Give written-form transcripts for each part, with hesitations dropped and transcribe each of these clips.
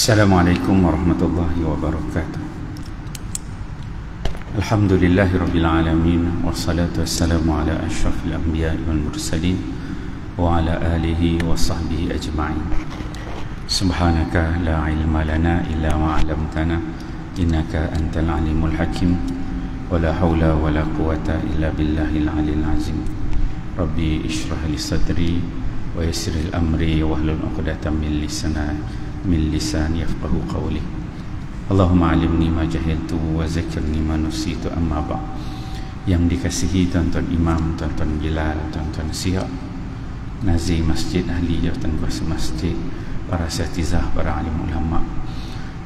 Assalamualaikum warahmatullahi wabarakatuh. Alhamdulillahirabbil alamin wassalatu wassalamu ala asyrafil anbiya'i wal mursalin wa ala alihi wa sahbihi ajma'in. Subhanaka la ilma lana illa ma 'allamtana innaka antal alimul hakim wa la haula wa la quwwata illa billahil aliyil azim. Rabbi ishrah li sadri wa yassir li amri wahlul 'uqdatam min lisani yafqahu qawli. Allahumma alimni ma jahiltu wa zakirni ma nusitu, amma ba'. Yang dikasihi tuan-tuan imam, tuan-tuan Bilal, tuan-tuan Siap, Nazir Masjid, ahli jawatan kuasa masjid, para asatizah, para alim ulama,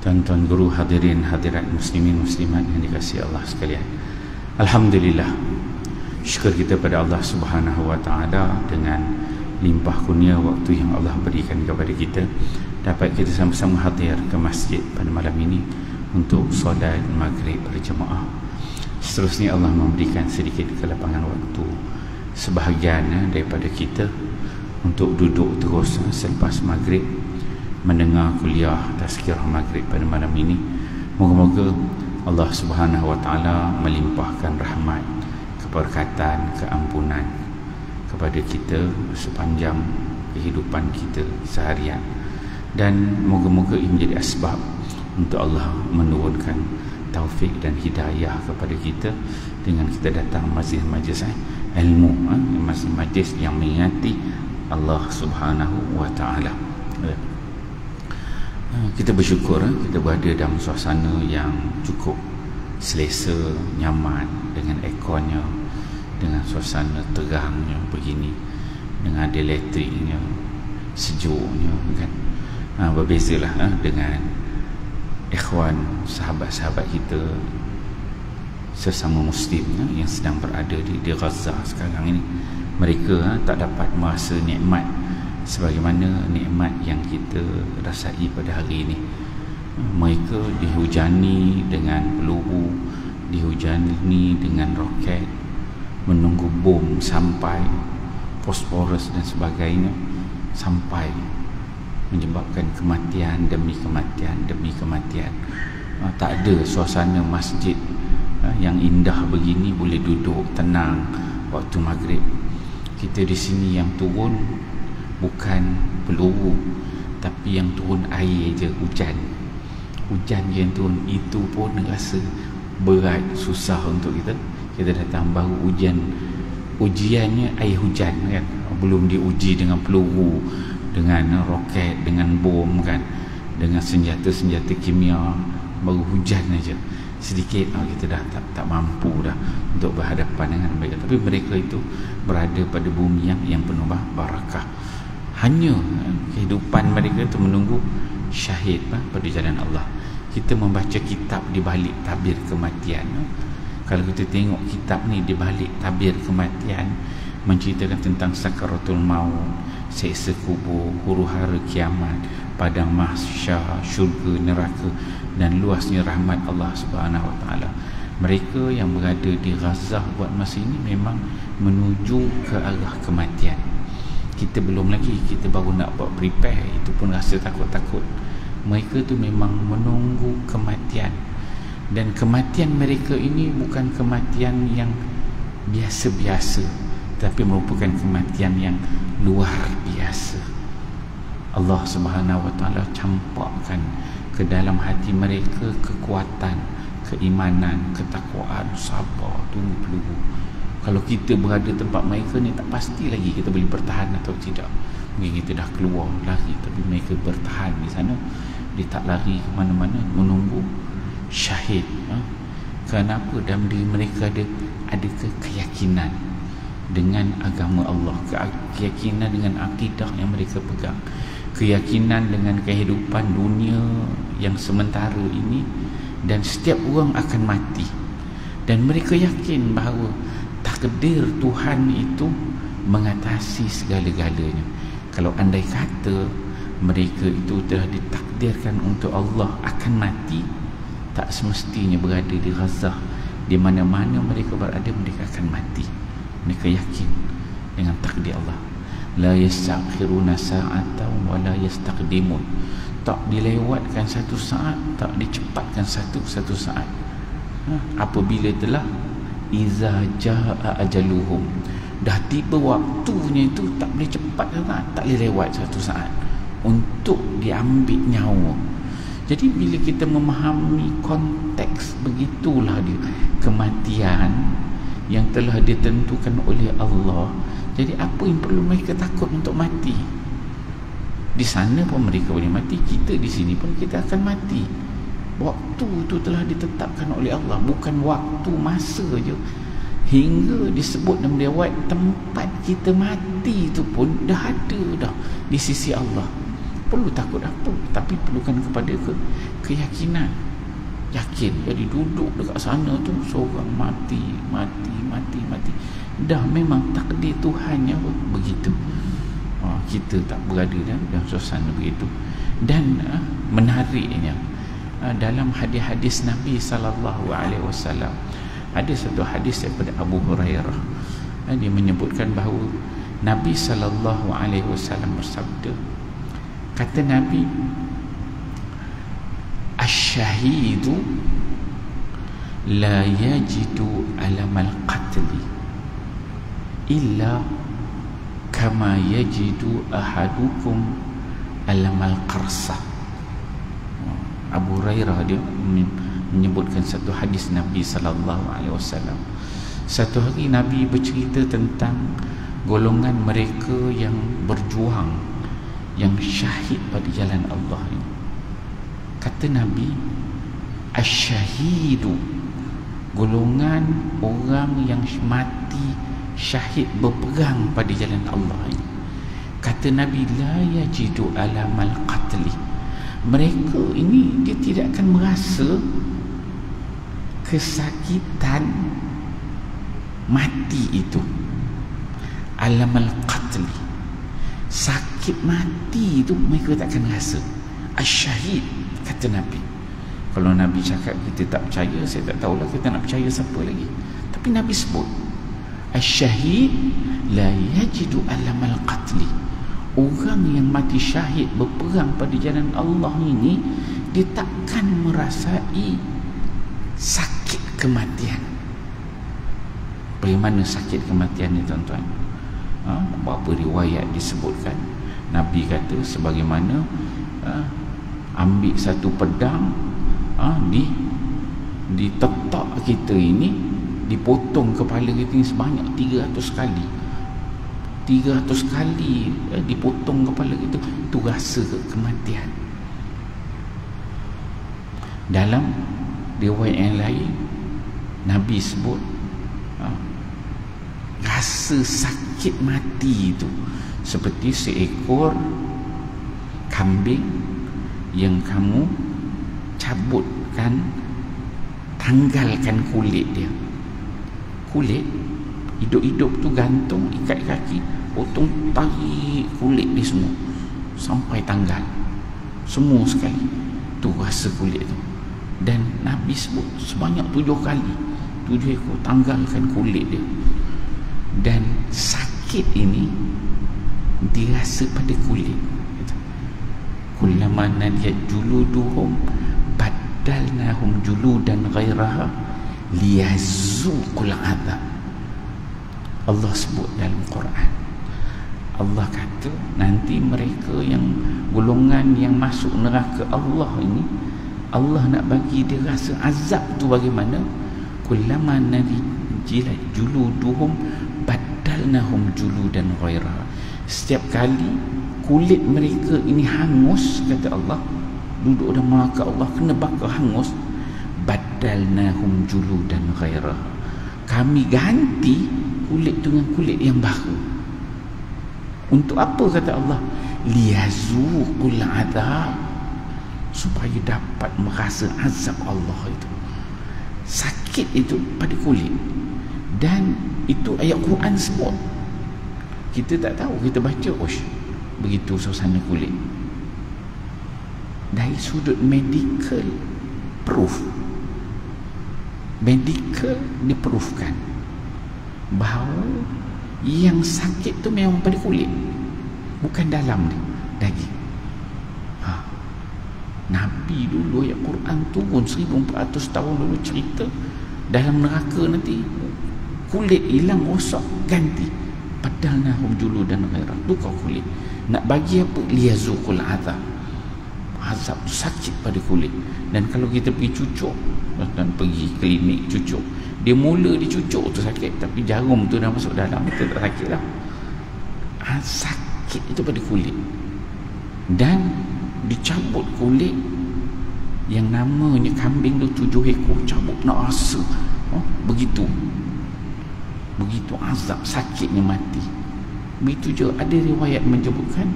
tuan-tuan guru, hadirin hadirat muslimin muslimat yang dikasihi Allah sekalian. Alhamdulillah, syukur kita pada Allah Subhanahu wa taala dengan limpah kurnia waktu yang Allah berikan kepada kita, dapat kita sama-sama hadir ke masjid pada malam ini untuk solat maghrib berjemaah. Seterusnya Allah memberikan sedikit kelapangan waktu sebahagian daripada kita untuk duduk terus selepas maghrib mendengar kuliah tazkirah maghrib pada malam ini. Moga-moga Allah Subhanahu wa taala melimpahkan rahmat, keberkatan, keampunan kepada kita sepanjang kehidupan kita seharian, dan moga-moga ini menjadi asbab untuk Allah menurunkan taufik dan hidayah kepada kita dengan kita datang majlis-majlis ilmu, majlis-majlis yang mengingati Allah Subhanahu wa taala. Kita bersyukur kita berada dalam suasana yang cukup selesa, nyaman, dengan airconnya, dengan suasana terangnya begini, dengan ada elektriknya, sejuknya kan. Berbezalah dengan ikhwan, sahabat-sahabat kita sesama muslim yang sedang berada di Gaza sekarang ini. Mereka tak dapat merasa nikmat sebagaimana nikmat yang kita rasai pada hari ini. Mereka dihujani dengan peluru, dihujani dengan roket, menunggu bom sampai, fosforus dan sebagainya, sampai menyebabkan kematian demi kematian demi kematian. Tak ada suasana masjid yang indah begini boleh duduk tenang waktu maghrib. Kita di sini yang turun bukan peluru, tapi yang turun air je, hujan je yang turun. Itu pun rasa berat, susah untuk kita. Kita datang baru ujiannya air hujan kan, belum diuji dengan peluru, dengan roket, dengan bom kan, dengan senjata-senjata kimia. Baru hujan aja sedikit, kita dah tak mampu dah untuk berhadapan dengan mereka. Tapi mereka itu berada pada bumi yang penuh barakah. Hanya kehidupan mereka itu menunggu syahid pada jalan Allah. Kita membaca kitab di balik tabir kematian. Kalau kita tengok kitab ni di balik tabir kematian, menceritakan tentang sakaratul maut, seksa kubur, huru-hara kiamat, padang mahsyar, syurga, neraka, dan luasnya rahmat Allah Subhanahu wa taala. Mereka yang berada di Gaza buat masa ini memang menuju ke arah kematian. Kita belum lagi, kita baru nak buat prepare, itu pun rasa takut-takut. Mereka tu memang menunggu kematian, dan kematian mereka ini bukan kematian yang biasa-biasa, tapi merupakan kematian yang luar biasa. Allah Subhanahu wa taala campakkan ke dalam hati mereka kekuatan, keimanan, ketakwaan, sabar, tunggu peluru. Kalau kita berada tempat mereka ni, tak pasti lagi kita boleh bertahan atau tidak. Mungkin kita dah keluar lari, tapi mereka bertahan di sana. Dia tak lari ke mana-mana, menunggu syahid. Kenapa? Dalam diri mereka ada keyakinan dengan agama Allah, keyakinan dengan akidah yang mereka pegang, keyakinan dengan kehidupan dunia yang sementara ini, dan setiap orang akan mati. Dan mereka yakin bahawa takdir Tuhan itu mengatasi segala-galanya. Kalau andai kata mereka itu telah ditakdirkan untuk Allah akan mati, tak semestinya berada di Gaza. Di mana-mana mereka berada, mereka akan mati. Mereka yakin dengan takdir Allah. la yastakhiruna sa'atan wa la yastaqdimun. Tak dilewatkan satu saat, tak dicepatkan satu saat. Apabila telah iza jaa ajaluhum, dah tiba waktunya itu, tak boleh cepat sangat, tak boleh lewat satu saat untuk diambil nyawa. Jadi bila kita memahami konteks begitulah dia, kematian yang telah ditentukan oleh Allah, jadi apa yang perlu mereka takut untuk mati? Di sana pun mereka boleh mati, kita di sini pun kita akan mati. Waktu itu telah ditetapkan oleh Allah, bukan waktu masa je. Hingga disebut dalam riwayat, tempat kita mati itu pun dah ada dah di sisi Allah. Perlu takut apa? Tapi perlukan kepada keyakinan. Yakin. Jadi duduk dekat sana tu seorang mati. Dah memang takdir Tuhannya begitu. Kita tak berada dalam suasana begitu. Dan menariknya, dalam hadis-hadis Nabi SAW, ada satu hadis daripada Abu Hurairah. Dia menyebutkan bahawa Nabi SAW bersabda, kata Nabi, asy-syahidu la yajidu alamal qatli illa kama yajidu ahadukum alamal qarsah. Abu Hurairah dia menyebutkan satu hadis Nabi SAW. Satu hari Nabi bercerita tentang golongan mereka yang berjuang, yang syahid pada jalan Allah ini. Kata Nabi, asy-syahidu, golongan orang yang mati syahid berperang pada jalan Allah ini. Kata Nabi, la yajidu alamal qatli, mereka ini dia tidak akan merasa kesakitan mati itu. Alamal qatli, sakit mati itu mereka tak akan rasa. Asy-syahid, kata Nabi. Kalau Nabi cakap kita tak percaya, saya tak tahulah kita nak percaya siapa lagi. Tapi Nabi sebut asy-syahid la yajidu alamal qatli, orang yang mati syahid berperang pada jalan Allah ini, dia takkan merasai sakit kematian. Bagaimana sakit kematian ni tuan-tuan? Beberapa riwayat disebutkan, Nabi kata sebagaimana ambil satu pedang, di tetak kita ini, dipotong kepala kita ini sebanyak 300 kali. 300 kali dipotong kepala kita, itu rasa kematian. Dalam riwayat yang lain, Nabi sebut rasa sakit mati itu seperti seekor kambing yang kamu cabutkan, tanggalkan kulit dia. Kulit hidup-hidup tu gantung, ikat kaki, potong, tarik kulit dia semua sampai tanggal semua sekali. Tu rasa kulit tu. Dan Nabi sebut sebanyak 7 kali, 7 ekor tanggalkan kulit dia. Dan sakit ini dirasa pada kulit. Kullama nadiyat juluduhum baddalnahum juludan ghairaha liyazuqul adab. Allah sebut dalam Quran, Allah kata nanti mereka yang golongan yang masuk neraka Allah ini, Allah nak bagi dia rasa azab tu bagaimana? Kullama nadiyat juluduhum baddalnahum juludan ghairaha. Setiap kali kulit mereka ini hangus, kata Allah, duduk dalam neraka Allah kena bakar hangus, baddalnahum juludan ghairaha, kami ganti kulit dengan kulit yang baru. Untuk apa, kata Allah? Liyazuqul adab, supaya dapat merasa azab Allah itu. Sakit itu pada kulit. Dan itu ayat Quran sebut. Kita tak tahu, kita baca begitu suasana kulit. Dari sudut medical proof, medical diproofkan bahawa yang sakit tu memang pada kulit, bukan dalam dia daging. Nabi dulu ya, Quran turun 1400 tahun dulu cerita dalam neraka nanti kulit hilang rosak ganti padalnahum juludan ghairah, tukar kulit. Nak bagi apa? Liyazuqul azab. Azab sakit pada kulit. Dan kalau kita pergi cucuk dan pergi klinik cucuk, dia mula dicucuk tu sakit, tapi jarum tu dah masuk dalam, kita tak sakit lah. Sakit itu pada kulit. Dan dicabut kulit yang namanya kambing tu 7 ekor, cabut nak rasa. Begitu azab, sakitnya mati. Begitu je ada riwayat menyebutkan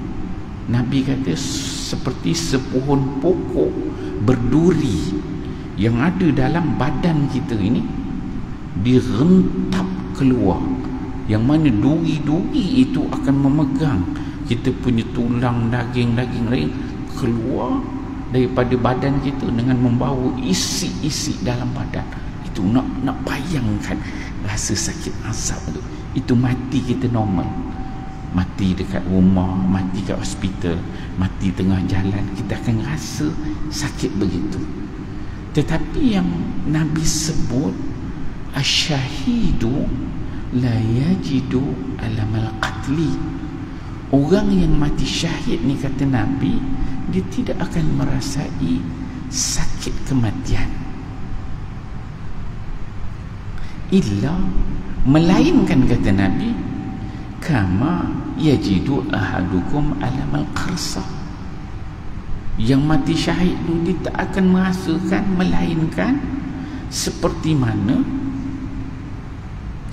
Nabi kata seperti sepohon pokok berduri yang ada dalam badan kita ini direntap keluar, yang mana duri-duri itu akan memegang kita punya tulang, daging keluar daripada badan kita dengan membawa isi-isi dalam badan. Itu nak bayangkan rasa sakit azab tu. Itu mati kita normal, mati dekat rumah, mati kat hospital, mati tengah jalan, kita akan rasa sakit begitu. Tetapi yang Nabi sebut asyahidu la yajidu alamal qatli, orang yang mati syahid ni, kata Nabi, dia tidak akan merasai sakit kematian, illa, melainkan kata Nabi, kama yajidu ahadukum alamal qarsa, yang mati syahid tu dia tak akan merasakan, melainkan seperti mana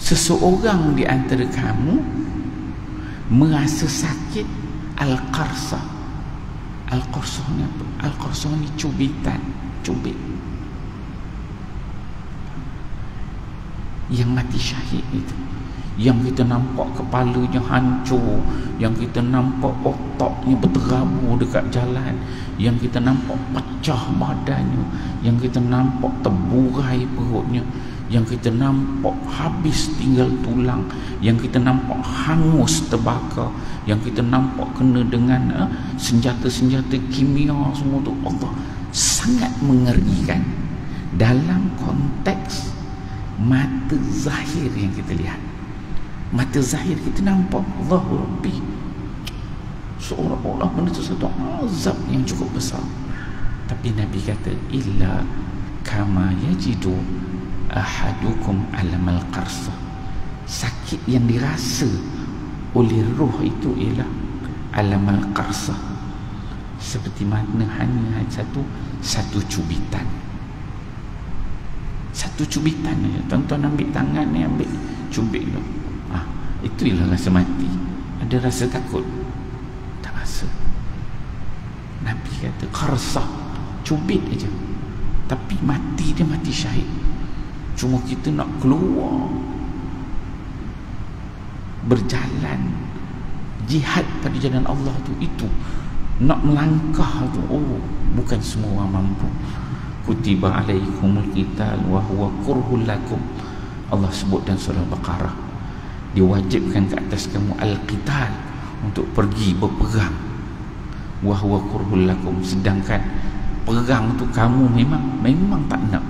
seseorang di antara kamu merasa sakit al-qarsa. Al-qarsa ni apa? Al-qarsa ni cubitan, cubit. Yang mati syahid itu, yang kita nampak kepalanya hancur, yang kita nampak otaknya berterabur dekat jalan, yang kita nampak pecah badannya, yang kita nampak terburai perutnya, yang kita nampak habis tinggal tulang, yang kita nampak hangus terbakar, yang kita nampak kena dengan senjata-senjata kimia semua tu. Allah sangat mengerikan dalam konteks mata zahir yang kita lihat. Mata zahir kita nampak Allahu Rabbi, seolah-olah benda tu satu azab yang cukup besar. Tapi Nabi kata illa kama yajidu ahadukum alamal qarsa, sakit yang dirasa oleh roh itu ialah alamal qarsa, seperti mana hanya satu cubitan. Satu cubitan saja. Tuan-tuan ambil tangan ni, ambil cubit tu, itu ialah rasa mati. Ada rasa takut? Tak rasa. Nabi kata qarsah, cubit aja, tapi mati dia mati syahid. Cuma kita nak keluar berjalan jihad pada jalan Allah tu, itu nak melangkah tu, bukan semua orang mampu. Kutiba alaikumul qital wa huwa kurhul lakum, Allah sebut dalam surah Baqarah, diwajibkan ke atas kamu al-qital, untuk pergi berperang, wa huwa kurhul lakum, sedangkan perang tu kamu memang tak nak.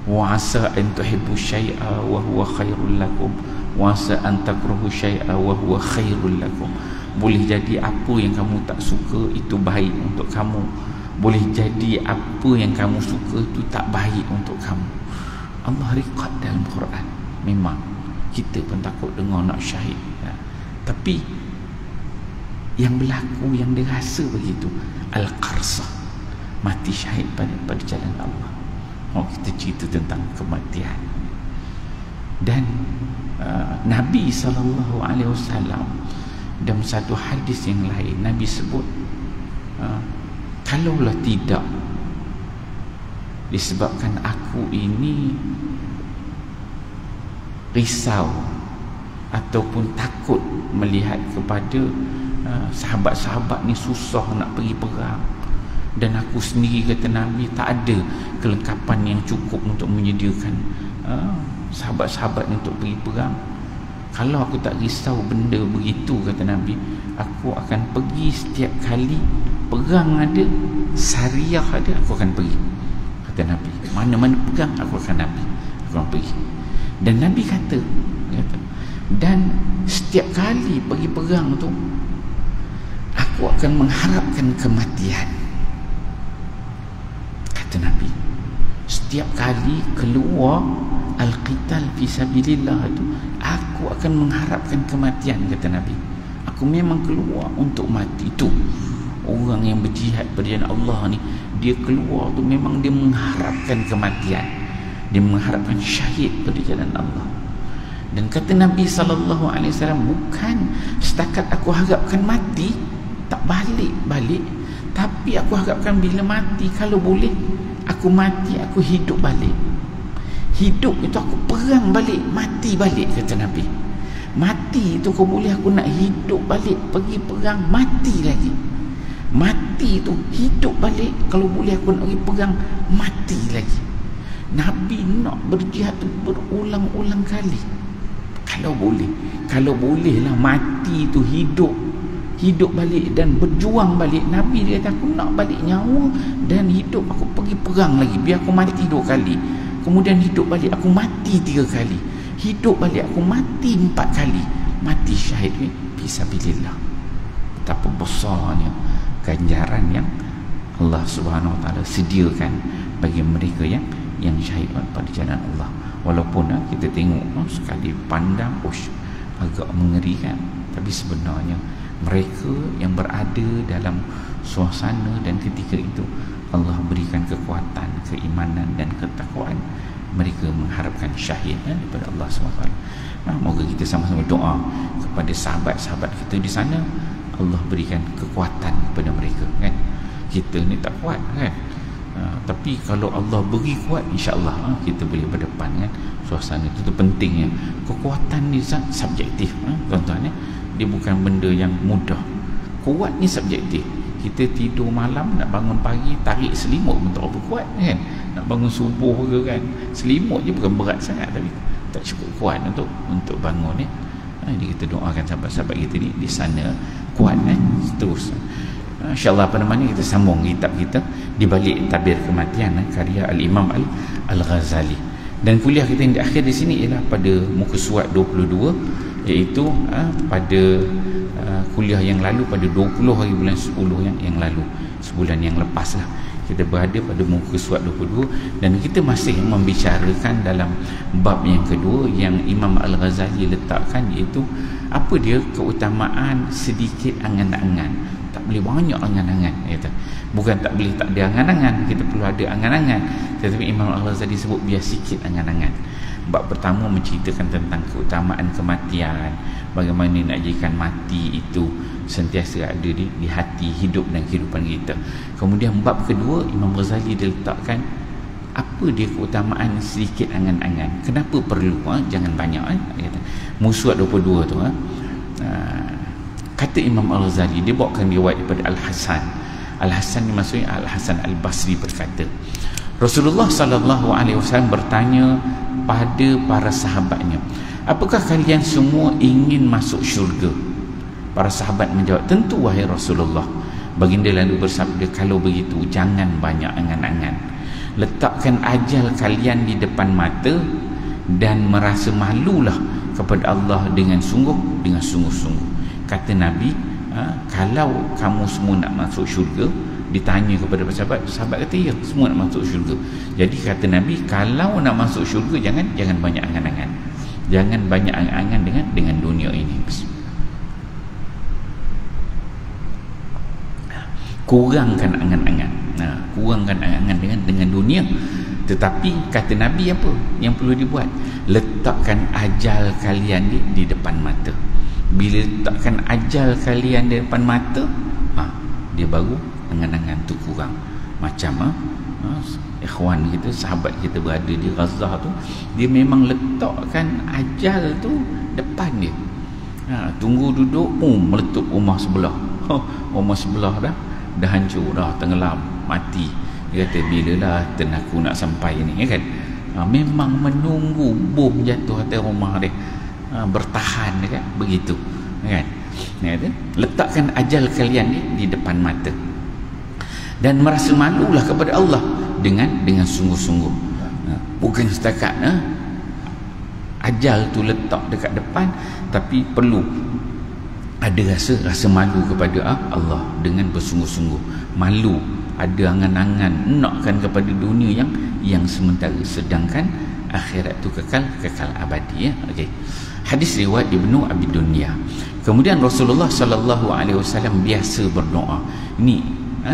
Wa asa an tuhibbu syai'a wa huwa khairul lakum, wa asa an takrahu syai'a wa huwa khairul lakum. Boleh jadi apa yang kamu tak suka itu baik untuk kamu, boleh jadi apa yang kamu suka itu tak baik untuk kamu. Allah record dalam Quran. Memang kita pun takut dengar nak syahid, tapi yang berlaku, yang dirasa begitu, al-qarsa, mati syahid pada jalan Allah. Kita cerita tentang kematian. Dan Nabi SAW dalam satu hadis yang lain, Nabi sebut, kalaulah tidak disebabkan aku ini risau ataupun takut melihat kepada sahabat-sahabat ni susah nak pergi perang, dan aku sendiri, kata Nabi, tak ada kelengkapan yang cukup untuk menyediakan sahabat-sahabat ni untuk pergi perang, Kalau aku tak risau benda begitu, kata Nabi, aku akan pergi setiap kali perang ada, Sariyah ada, aku akan pergi, kata Nabi. Mana-mana perang aku akan pergi. Dan Nabi kata, dan setiap kali pergi perang tu, aku akan mengharapkan kematian, kata Nabi. Setiap kali keluar al-qital fi sabilillah tu, aku akan mengharapkan kematian, kata Nabi. Aku memang keluar untuk mati. Itu orang yang berjihad pada jalan Allah ni, dia keluar tu memang dia mengharapkan kematian, dia mengharapkan syahid pada jalan Allah. Dan kata Nabi SAW, bukan setakat aku harapkan mati, tak balik-balik, tapi aku harapkan bila mati, kalau boleh aku mati, aku hidup balik. Hidup itu aku perang balik, mati balik, kata Nabi. Mati itu kalau boleh aku nak hidup balik, pergi perang, mati lagi. Mati itu hidup balik, kalau boleh aku nak pergi perang, mati lagi. Nabi nak berjihad tu berulang-ulang kali. Kalau bolehlah mati itu hidup balik dan berjuang balik. Nabi dia kata, aku nak balik nyawa dan hidup, aku pergi perang lagi, biar aku mati 2 kali, kemudian hidup balik, aku mati 3 kali, hidup balik, aku mati 4 kali, mati syahid fisabilillah. Betapa besarnya ganjaran yang Allah Subhanahu Wa Taala sediakan bagi mereka yang syahid pada jalan Allah. Walaupun kita tengok sekali pandang agak mengerikan, tapi sebenarnya mereka yang berada dalam suasana dan ketika itu Allah berikan kekuatan, keimanan dan ketakwaan. Mereka mengharapkan syahid daripada Allah SWT. Moga kita sama-sama doa kepada sahabat-sahabat kita di sana, Allah berikan kekuatan kepada mereka, kan? Kita ni tak kuat, kan? Tapi kalau Allah beri kuat, insya-Allah kita boleh berdepan, kan? Suasana itu pentingnya. Kekuatan ni subjektif, tuan-tuan, dia bukan benda yang mudah. Kuat ni subjektif. Kita tidur malam, nak bangun pagi, tarik selimut pun tak kuat, kan? Nak bangun subuh ke, kan? Selimut je bukan berat sangat, tapi tak cukup kuat untuk bangun, Jadi kita doakan sahabat-sahabat kita ni di sana kuat, terus. InsyaAllah kita sambung kitab kita Di Balik Tabir Kematian, karya Al-Imam Al-Ghazali. Dan kuliah kita yang akhir di sini ialah pada muka surat 22, iaitu pada kuliah yang lalu, pada 20 hari bulan 10 yang lalu, sebulan yang lepas lah, kita berada pada muka surat 22 dan kita masih membicarakan dalam bab yang kedua yang Imam Al-Ghazali letakkan, iaitu apa dia keutamaan sedikit angan-angan. Tak boleh banyak angan-angan, kata. Bukan tak boleh tak ada angan-angan, kita perlu ada angan-angan, tetapi Imam Al-Ghazali sebut biar sikit angan-angan. Bab pertama menceritakan tentang keutamaan kematian, bagaimana nak jadikan mati itu sentiasa ada di hati, hidup dan kehidupan kita. Kemudian bab kedua, Imam Ghazali dia letakkan apa dia keutamaan sedikit angan-angan, kenapa perlu, jangan banyak, kata. Musuat 22 tu, kata Imam Al-Ghazali, dia bawakan riwayat daripada Al-Hasan. Al-Hasan ni maksudnya Al-Hasan Al-Basri berkata, Rasulullah SAW bertanya pada para sahabatnya, apakah kalian semua ingin masuk syurga? Para sahabat menjawab, tentu wahai Rasulullah. Baginda lalu bersabda, kalau begitu jangan banyak angan-angan, letakkan ajal kalian di depan mata dan merasa malulah kepada Allah dengan sungguh-sungguh. Kata Nabi, kalau kamu semua nak masuk syurga, ditanya kepada sahabat kata ya, semua nak masuk syurga. Jadi kata Nabi, kalau nak masuk syurga, jangan banyak angan-angan, jangan banyak angan-angan dengan dunia ini. Kurangkan angan-angan, kurangkan angan-angan dengan dunia. Tetapi kata Nabi, apa yang perlu dibuat? Letakkan ajal kalian di depan mata. Bila letakkan ajal kalian di depan mata, dia baru angan-angan tu kurang. Macam ikhwan kita, sahabat kita berada di Gaza tu, dia memang letakkan ajal tu depan dia. Tunggu duduk, meletup rumah sebelah. Rumah sebelah dah hancur, dah tenggelam, mati. Dia kata, bilalah tenaku nak sampai ni, kan? Memang menunggu bom jatuh atas rumah dia. bertahan kan, begitu kan. Letakkan ajal kalian di depan mata dan merasa malulah kepada Allah dengan sungguh-sungguh. Bukan setakat ajal tu letak dekat depan, tapi perlu ada rasa malu kepada Allah dengan bersungguh-sungguh. Malu, ada angan-angan nakkan kepada dunia yang sementara, sedangkan akhirat tu kekal abadi ya. Okey. Hadis riwayat Ibnu Abi Dunya. Kemudian Rasulullah sallallahu alaihi wasallam biasa berdoa. Ini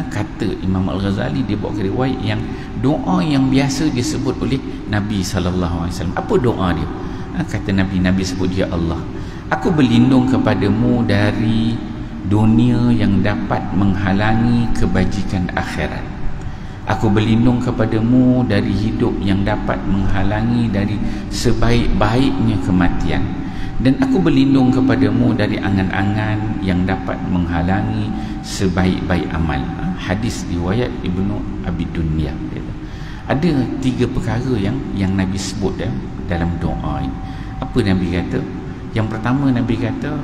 kata Imam Al-Ghazali, dia bawa riwayat yang doa yang biasa disebut oleh Nabi sallallahu alaihi wasallam. Apa doa dia? Kata Nabi sebut, ya Allah, aku berlindung kepadamu dari dunia yang dapat menghalangi kebajikan akhirat. Aku berlindung kepadamu dari hidup yang dapat menghalangi dari sebaik-baiknya kematian. Dan aku berlindung kepadamu dari angan-angan yang dapat menghalangi sebaik-baik amal. Hadis riwayat Ibnu Abi Dunya. Ada 3 perkara yang Nabi sebut dalam doa ini. Apa Nabi kata? Yang pertama, Nabi kata,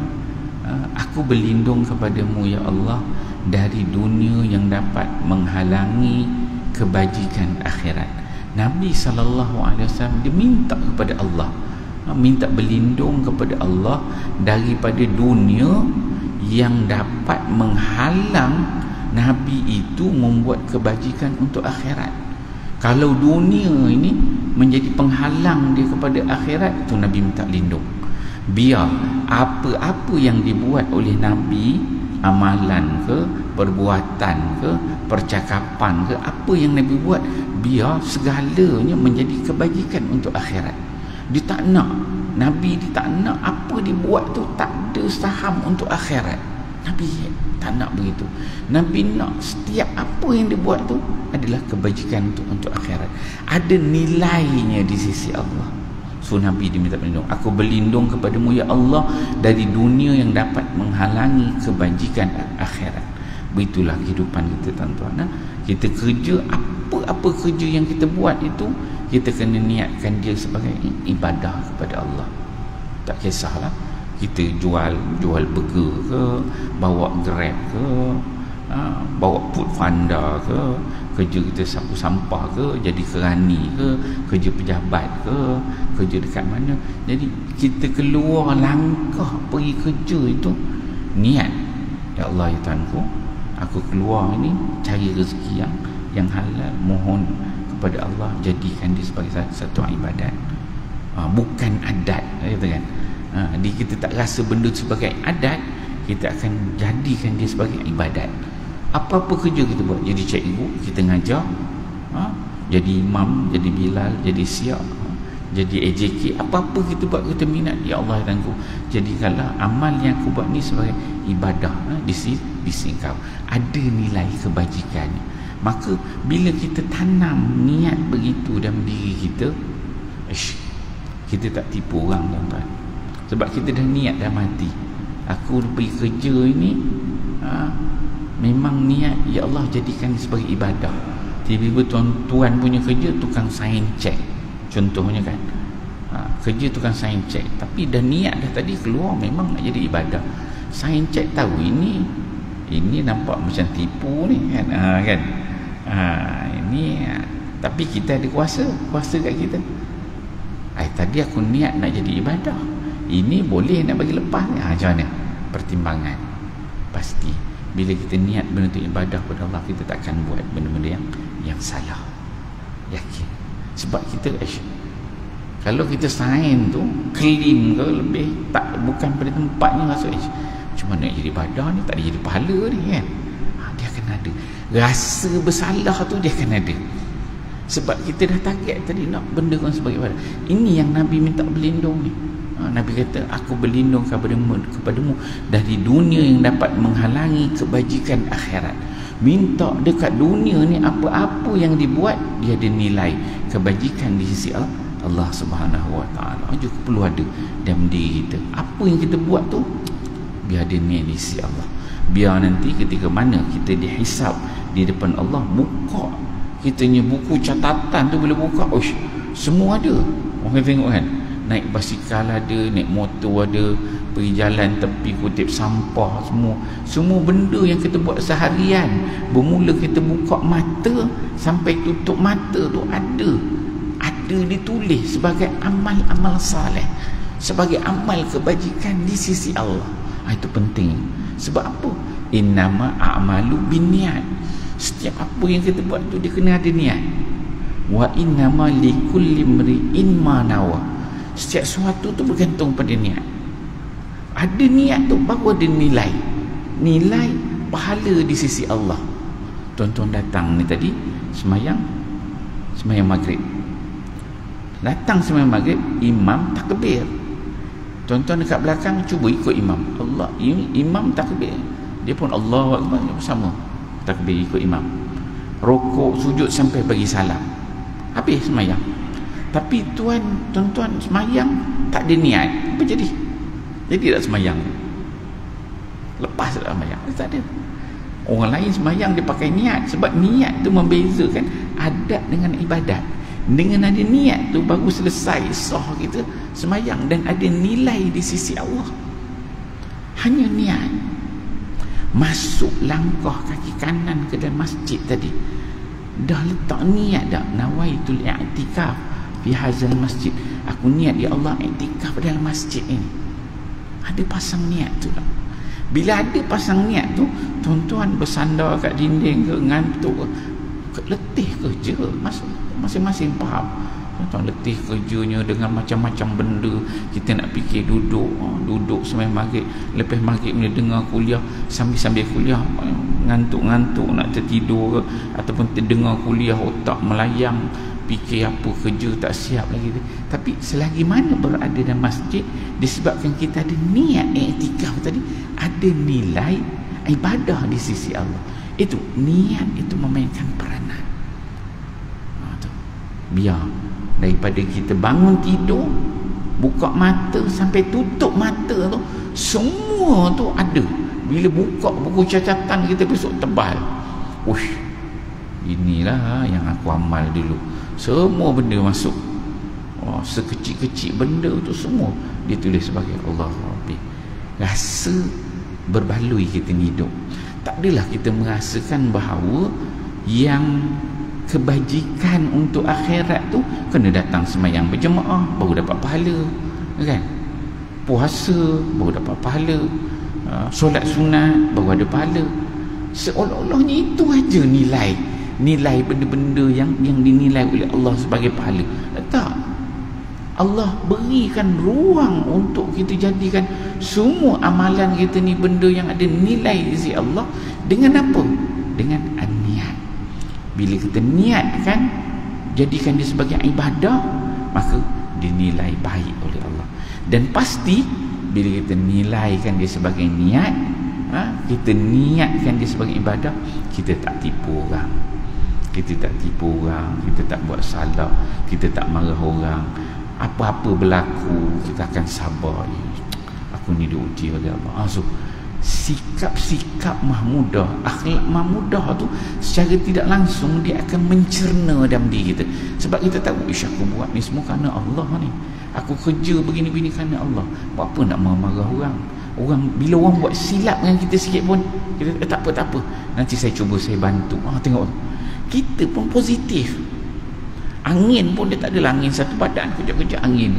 aku berlindung kepadamu ya Allah dari dunia yang dapat menghalangi kebajikan akhirat. Nabi SAW dia minta kepada Allah, minta berlindung kepada Allah daripada dunia yang dapat menghalang Nabi itu membuat kebajikan untuk akhirat. Kalau dunia ini menjadi penghalang dia kepada akhirat, itu Nabi minta lindung. Biar apa-apa yang dibuat oleh Nabi, amalan ke, perbuatan ke, percakapan ke, apa yang Nabi buat, biar segalanya menjadi kebajikan untuk akhirat. Dia tak nak, Nabi dia tak nak apa dia buat tu tak ada saham untuk akhirat. Nabi tak nak begitu. Nabi nak setiap apa yang dia buat tu adalah kebajikan untuk akhirat, ada nilainya di sisi Allah. So Nabi diminta berlindung. Aku berlindung kepadamu ya Allah dari dunia yang dapat menghalangi kebajikan akhirat. Begitulah kehidupan kita tuan-tuan. Kita kerja, apa kerja yang kita buat itu, kita kena niatkan dia sebagai ibadah kepada Allah. Tak kisahlah kita jual burger ke, bawa Grab ke, bawa Food Panda ke, kerja kita sapu sampah ke, jadi kerani ke, kerja pejabat ke, kerja dekat mana. Jadi kita keluar langkah pergi kerja itu niat, ya Allah ya Tuhanku, aku keluar ini cari rezeki yang halal, mohon kepada Allah jadikan dia sebagai satu ibadat, bukan adat, kata kan. Kita tak rasa benda sebagai adat, kita akan jadikan dia sebagai ibadat. Apa-apa kerja kita buat, jadi cikgu kita ngajar, jadi imam, jadi bilal, jadi siap, jadi AJK, apa-apa kita buat kita minat, ya Allah ya Tuhanku, jadikanlah amal yang aku buat ni sebagai ibadah di sisi kau, ada nilai kebajikannya. Maka bila kita tanam niat begitu dalam diri kita, kita tak tipu orang tuan-tuan. Sebab kita dah niat dalam hati, aku pergi kerja ini memang niat ya Allah jadikan sebagai ibadah. Tiba-tiba tuan-tuan punya kerja tukang sign check contohnya kan, kerja tukang sign check, tapi dah niat dah tadi keluar memang nak jadi ibadah. Sign check tahu ini nampak macam tipu ni kan, ini tapi kita ada kuasa kat kita. Tadi aku niat nak jadi ibadah, ini boleh nak bagi lepas ni, macam mana pertimbangan. Pasti bila kita niat benda tu ibadah kepada Allah, kita takkan buat benda-benda yang salah, yakin. Sebab kita kalau kita sign tu clean ke lebih tak, bukan pada tempatnya, rasa cuma nak jadi ibadah ni tak ada jadi pahala ni kan, dia akan ada rasa bersalah tu, dia akan ada. Sebab kita dah target tadi nak benda kan sebagai ibadah. Ini yang Nabi minta berlindung ni. Nabi kata aku berlindung kepadamu dari dunia yang dapat menghalangi kebajikan akhirat. Minta dekat dunia ni apa-apa yang dibuat dia ada nilai kebajikan di sisi Allah Subhanahu Wa Taala. Juga perlu ada dalam diri kita. Apa yang kita buat tu biar ada nilai di sisi Allah. Biar nanti ketika mana kita dihisap di depan Allah, buka kitanya buku catatan tu, bila buka semua ada. Orang tengok kan, naik basikal ada, naik motor ada, pergi jalan tepi kutip sampah, semua benda yang kita buat seharian, bermula kita buka mata sampai tutup mata tu ada ditulis sebagai amal-amal saleh, sebagai amal kebajikan di sisi Allah. Itu penting. Sebab apa? Innama a'malu binniat. Setiap apa yang kita buat tu dia kena ada niat. Wa innama likulli imri'in ma nawa. Setiap sesuatu tu bergantung pada niat. Ada niat tu baru ada nilai pahala di sisi Allah. Tuan-tuan datang ni tadi semayang maghrib. Datang sembahyang maghrib, imam takbir. Tuan-tuan dekat belakang cuba ikut imam. Imam takbir, dia pun Allahu Akbar bersama takbir ikut imam. Rukuk sujud sampai bagi salam. Habis sembahyang. Tapi tuan-tuan sembahyang tak ada niat, apa jadi? Jadi tak sembahyang. Lepas tak sembahyang, tak ada. Orang lain sembahyang dia pakai niat, sebab niat tu membezakan adat dengan ibadat. Dengan ada niat tu baru selesai sah kita sembahyang dan ada nilai di sisi Allah. Hanya niat. Masuk langkah kaki kanan ke dalam masjid tadi, dah letak niat dah, nawaitul i'tikaf fi hadzal masjid. Aku niat ya Allah i'tikaf dalam masjid ini. Ada pasang niat tu lah. Bila ada pasang niat tu, tuan-tuan bersandar kat dinding ke, ngantuk ke, letih kerja, masing-masing faham. Tuan-tuan letih kerjanya dengan macam-macam benda. Kita nak fikir duduk sembahyang maghrib, lepas maghrib ni dengar kuliah, sambil kuliah ngantuk-ngantuk nak tertidur ke, ataupun terdengar kuliah otak melayang, fikir apa kerja tak siap lagi. Tapi selagi mana berada dalam masjid, disebabkan kita ada niat i'tikaf tadi, ada nilai ibadah di sisi Allah. Itu niat itu memainkan peranan. Biar daripada kita bangun tidur, buka mata sampai tutup mata tu, semua tu ada. Bila buka buku catatan kita besok tebal. Uish, inilah yang aku amal dulu. Semua benda masuk. Sekecil-kecil benda tu semua ditulis sebagai Allah Rabbi. Rasa berbaloi kita hidup. Tak adalah kita merasakan bahawa yang kebajikan untuk akhirat tu kena datang sembahyang berjemaah baru dapat pahala, kan? Puasa baru dapat pahala, solat sunat baru ada pahala. Seolah-olahnya itu aja nilai benda-benda yang dinilai oleh Allah sebagai pahala. Tak. Allah berikan ruang untuk kita jadikan semua amalan kita ni benda yang ada nilai di sisi Allah. Dengan apa? Dengan niat. Bila kita niatkan, jadikan dia sebagai ibadah, maka dinilai baik oleh Allah. Dan pasti bila kita nilaikan dia sebagai niat, kita niatkan dia sebagai ibadah, kita tak tipu orang, kita tak buat salah, kita tak marah orang. Apa-apa berlaku, kita akan sabar. Aku ni diuji oleh Allah. So sikap-sikap mahmudah, akhlak mahmudah tu secara tidak langsung dia akan mencerna dalam diri kita. Sebab kita tahu, aku buat ni semua kerana Allah ni. Aku kerja begini-begini kerana Allah. Buat apa nak marah orang? Bila orang buat silap dengan kita sikit pun, kita tak apa. Nanti saya cuba, saya bantu. Tengok, kita pun positif. Angin pun dia tak adalah angin satu badan, kejap-kejap angin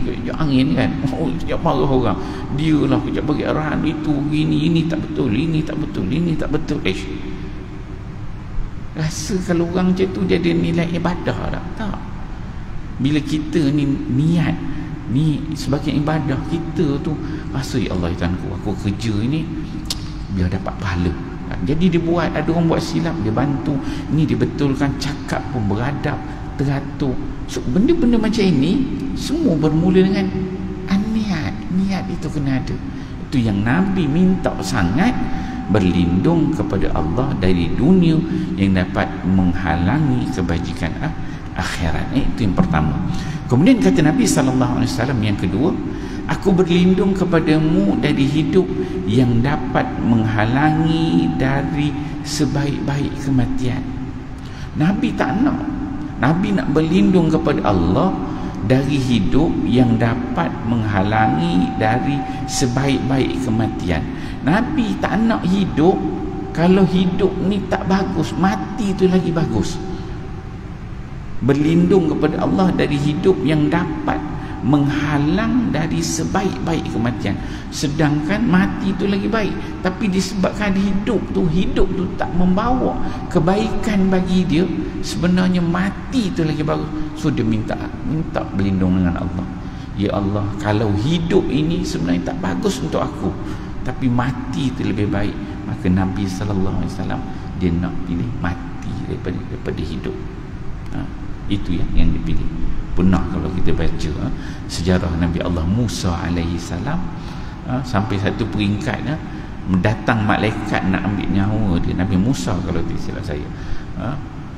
kan. Kejap marah orang, dia lah kejap bagi arahan itu gini, ini tak betul. Rasa kalau orang macam tu dia ada nilai ibadah tak? Bila kita ni niat ni sebagai ibadah, kita tu rasa ya Allah Tuhanku, aku kerja ini biar dapat pahala. Jadi dia buat, ada orang buat silap, dia bantu, ni dia betulkan, cakap pun beradab, teratur. So benda-benda macam ini semua bermula dengan niat itu kena ada. Itu yang Nabi minta sangat, berlindung kepada Allah dari dunia yang dapat menghalangi kebajikan akhirat. Itu yang pertama. Kemudian kata Nabi SAW yang kedua, aku berlindung kepadamu dari hidup yang dapat menghalangi dari sebaik-baik kematian. Nabi tak nak. Nabi nak berlindung kepada Allah dari hidup yang dapat menghalangi dari sebaik-baik kematian. Nabi tak nak hidup kalau hidup ni tak bagus, mati tu lagi bagus. Berlindung kepada Allah dari hidup yang dapat menghalang dari sebaik-baik kematian. Sedangkan mati tu lagi baik, tapi disebabkan hidup tu tak membawa kebaikan bagi dia, sebenarnya mati tu lagi bagus. So dia minta berlindung dengan Allah. Ya Allah, kalau hidup ini sebenarnya tak bagus untuk aku, tapi mati itu lebih baik. Maka Nabi SAW dia nak pilih mati daripada hidup. Itu yang dipilih. Pernah kalau kita baca sejarah Nabi Allah Musa alaihi salam, sampai satu peringkat datang malaikat nak ambil nyawa dia, Nabi Musa kalau tidak silap saya.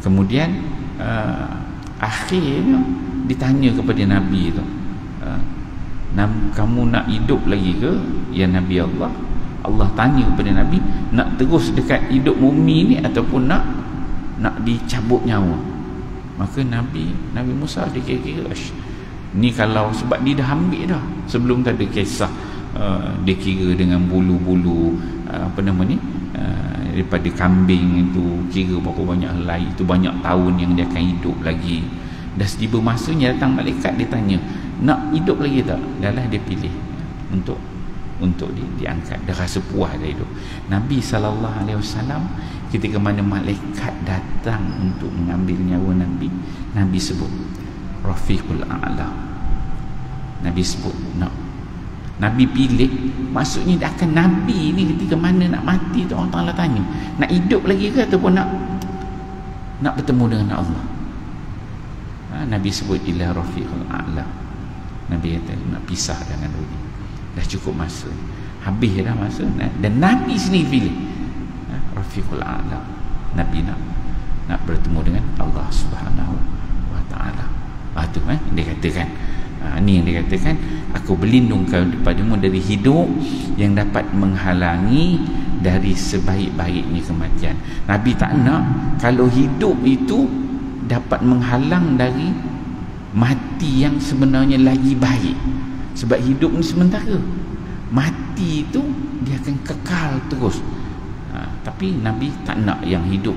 Kemudian akhirnya ditanya kepada Nabi tu, kamu nak hidup lagi ke ya Nabi Allah? Allah tanya kepada Nabi, nak terus dekat hidup bumi ni ataupun nak dicabut nyawa? Maka Nabi Musa dia kira-kira ni, kalau sebab dia dah ambil dah, sebelum tak ada kisah dia kira dengan bulu-bulu daripada kambing itu, kira berapa banyak helai itu, banyak tahun yang dia akan hidup lagi. Dah setiba masanya datang malaikat, dia tanya nak hidup lagi tak? Dah dia pilih untuk diangkat. Dah rasa puas dah hidup. Nabi SAW ketika mana malaikat datang untuk mengambil nyawa Nabi sebut Rafiqul A'la. Nabi sebut Nabi pilih, maksudnya akan Nabi ni ketika mana nak mati tu Allah Ta'ala tanya nak hidup lagi ke ataupun nak bertemu dengan Allah. Nabi sebut ila Rafiqul A'la. Nabi kata nak pisah dengan dunia. Dah cukup masa, habis dah masa, dan Nabi sendiri pilih Rafiqul A'la. Nabi nak bertemu dengan Allah Subhanahu wa Ta'ala. Tu dia katakan, ni yang dia katakan, aku berlindung kepadamu dari hidup yang dapat menghalangi dari sebaik-baiknya kematian. Nabi tak nak kalau hidup itu dapat menghalang dari mati yang sebenarnya lagi baik. Sebab hidup ni sementara, mati itu dia akan kekal terus. Tapi Nabi tak nak yang hidup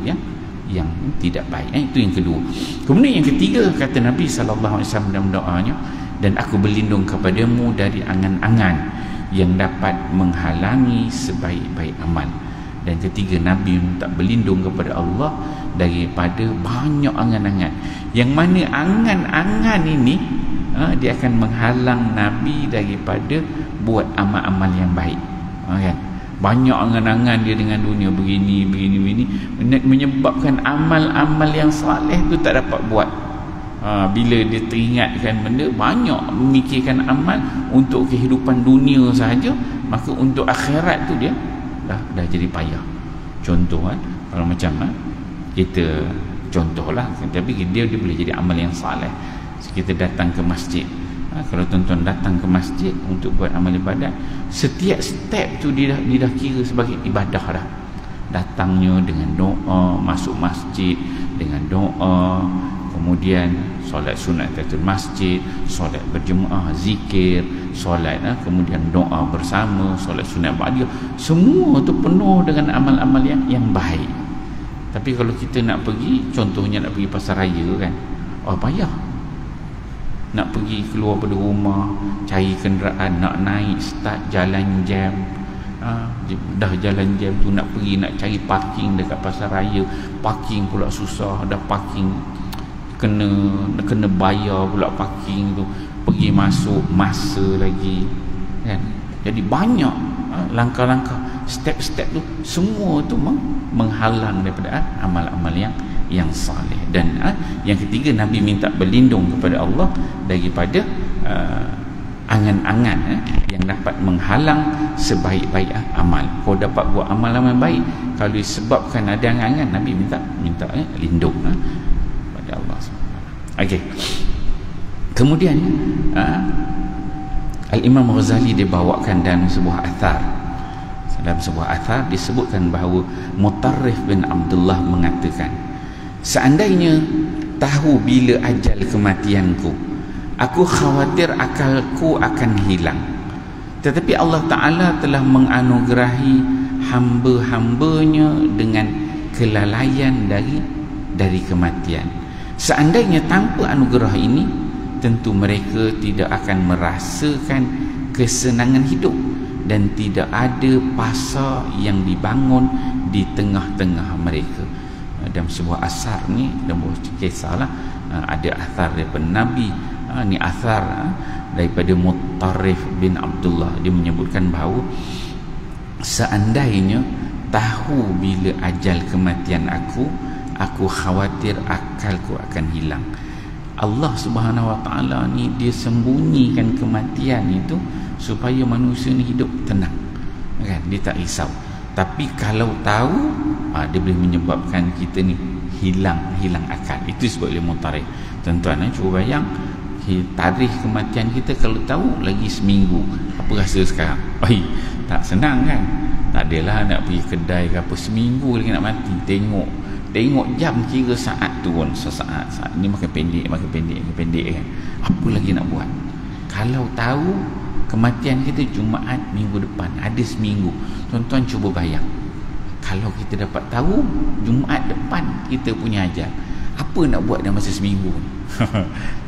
yang tidak baik. Itu yang kedua. Kemudian yang ketiga, kata Nabi SAW dalam doanya, dan aku berlindung kepadamu dari angan-angan yang dapat menghalangi sebaik-baik amal. Dan ketiga, Nabi minta berlindung kepada Allah daripada banyak angan-angan, yang mana angan-angan ini dia akan menghalang Nabi daripada buat amal-amal yang baik. Kan? Banyak angan-angan dia dengan dunia, begini, menyebabkan amal-amal yang saleh tu tak dapat buat. Bila dia teringatkan benda, banyak memikirkan amal untuk kehidupan dunia sahaja, maka untuk akhirat tu dia dah jadi payah. Contoh kalau macam kita contohlah, tapi dia boleh jadi amal yang saleh. Kita datang ke masjid, kalau tuan-tuan datang ke masjid untuk buat amal ibadat, setiap step tu dia dah kira sebagai ibadah dah. Datangnya dengan doa, masuk masjid dengan doa, kemudian solat sunat tahiyatul masjid, solat berjemaah, zikir, solat, kemudian doa bersama, solat sunat ba'diyah, semua tu penuh dengan amal-amal yang baik. Tapi kalau kita nak pergi, contohnya nak pergi pasar raya kan, payah. Nak pergi keluar pada rumah, cari kenderaan, nak naik, start, jalan jam. Dah jalan jam tu nak pergi, nak cari parking dekat pasar raya, parking pula susah. Dah parking kena bayar pula parking tu, pergi masuk masa lagi kan. Jadi banyak langkah-langkah, step-step tu, semua tu menghalang daripada amal-amal yang saleh. Dan yang ketiga, Nabi minta berlindung kepada Allah daripada angan-angan yang dapat menghalang sebaik-baik amal. Kau dapat buat amal-amal baik, kalau disebabkan ada angan-angan, Nabi minta lindung pada Allah SWT. Okey. Kemudian Al-Imam Ghazali dia bawakan dalam sebuah athar. Dalam sebuah athar disebutkan bahawa Mutarrif bin Abdullah mengatakan, seandainya tahu bila ajal kematianku, Aku khawatir akalku akan hilang. Tetapi Allah Ta'ala telah menganugerahi hamba-hambanya dengan kelalaian dari kematian. Seandainya tanpa anugerah ini, tentu mereka tidak akan merasakan kesenangan hidup dan tidak ada pasar yang dibangun di tengah-tengah mereka. Dalam sebuah asar ni, dalam sebuah kisah lah, ada asar daripada Nabi. Ni asar daripada Muttarif bin Abdullah. Dia menyebutkan bahawa seandainya tahu bila ajal kematian aku khawatir akalku akan hilang. Allah Subhanahu Wa Ta'ala ni dia sembunyikan kematian itu supaya manusia ni hidup tenang, kan? Dia tak risau. Tapi kalau tahu, dia boleh menyebabkan kita ni hilang akal. Itu sebab oleh Muttarif. Tuan-tuan, cuba bayang tarikh kematian kita kalau tahu lagi seminggu, apa rasa sekarang? Tak senang, kan? Tak adalah nak pergi kedai ke apa, seminggu lagi nak mati. Tengok jam, kira saat tu pun sesaat. Saat ni makin pendek kan. Apa lagi nak buat? Kalau tahu kematian kita Jumaat minggu depan, ada seminggu. Tuan-tuan cuba bayang, kalau kita dapat tahu Jumaat depan kita punya ajal, apa nak buat dalam masa seminggu ni?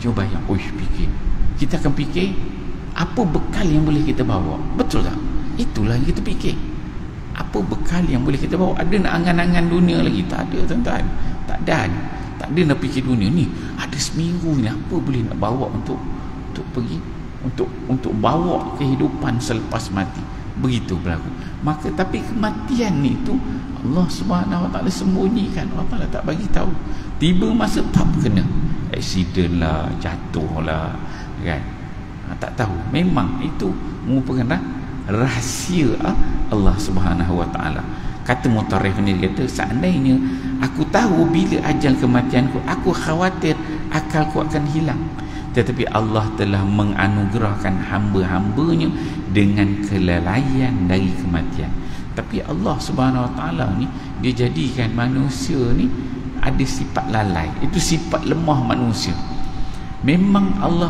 Cuba bayang. Fikir. Kita akan fikir apa bekal yang boleh kita bawa. Betul tak? Itulah yang kita fikir. Apa bekal yang boleh kita bawa? Ada nak angan-angan dunia lagi? Tak ada, tuan-tuan. Tak ada nak fikir dunia ni. Ada seminggu ni, apa boleh nak bawa untuk pergi, untuk bawa kehidupan selepas mati. Begitu berlaku. Maka tapi kematian ni tu Allah Subhanahu Wa Ta'ala sembunyikan. Allah Ta'ala tak bagi tahu. Tiba masa tak kena, aksiden lah, jatuh lah, kan? Tak tahu. Memang itu merupakan rahsia Allah Subhanahu Wa Ta'ala. Kata Muttarif ni, dia kata, seandainya aku tahu bila ajal kematianku, aku khawatir akalku akan hilang. Tetapi Allah telah menganugerahkan hamba-hambanya dengan kelalaian dari kematian. Tapi Allah Subhanahu Wa Ta'ala ni, dia jadikan manusia ni ada sifat lalai. Itu sifat lemah manusia. Memang Allah